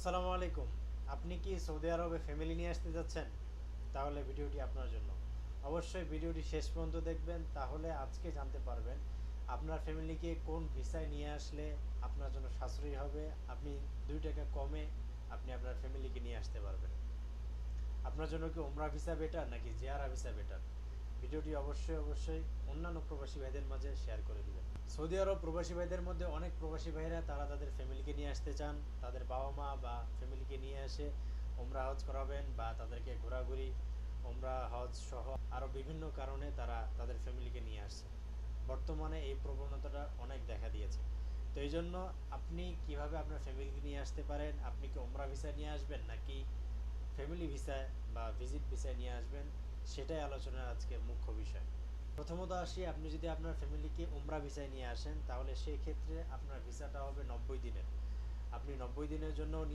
আসসালামু আলাইকুম। আপনি কি সৌদি আরবে ফ্যামিলি নিয়ে আসতে যাচ্ছেন? তাহলে ভিডিওটি আপনার জন্য। অবশ্যই ভিডিওটি শেষ পর্যন্ত দেখবেন, তাহলে আজকে জানতে পারবেন আপনার ফ্যামিলিকে কোন ভিসায় নিয়ে আসলে আপনার জন্য সাশ্রয়ী হবে। আপনি ২ টাকা কমে আপনি আপনার ফ্যামিলিকে নিয়ে আসতে পারবেন। আপনার জন্য কি ওমরা ভিসা বেটার নাকি জিয়ারা ভিসা বেটার? ভিডিওটি অবশ্যই অন্যান্য প্রবাসী ভাইদের মাঝে শেয়ার করে দিবেন। সৌদি আরব প্রবাসী ভাইদের মধ্যে অনেক প্রবাসী ভাইরা তারা তাদের ফ্যামিলিকে নিয়ে আসতে চান, তাদের বাবা মা বা ফ্যামিলিকে নিয়ে এসে ওমরা হজ করাবেন বা তাদেরকে ঘোরাঘুরি, ওমরা হজ সহ আরও বিভিন্ন কারণে তারা তাদের ফ্যামিলিকে নিয়ে আসছে। বর্তমানে এই প্রবণতাটা অনেক দেখা দিয়েছে। তো এই জন্য আপনি কিভাবে আপনার ফ্যামিলিকে নিয়ে আসতে পারেন, আপনি কি ওমরা ভিসা নিয়ে আসবেন নাকি ফ্যামিলি ভিসায় বা ভিজিট ভিসায় নিয়ে আসবেন, সেটাই আলোচনার আজকে মুখ্য বিষয়। প্রথমত আসি, আপনি যদি আপনার ফ্যামিলিকে উমরা ভিসায় নিয়ে আসেন তাহলে সেই ক্ষেত্রে আপনার ভিসাটা হবে ৯০ দিনের। আপনি ৯০ দিনের জন্য নিয়ে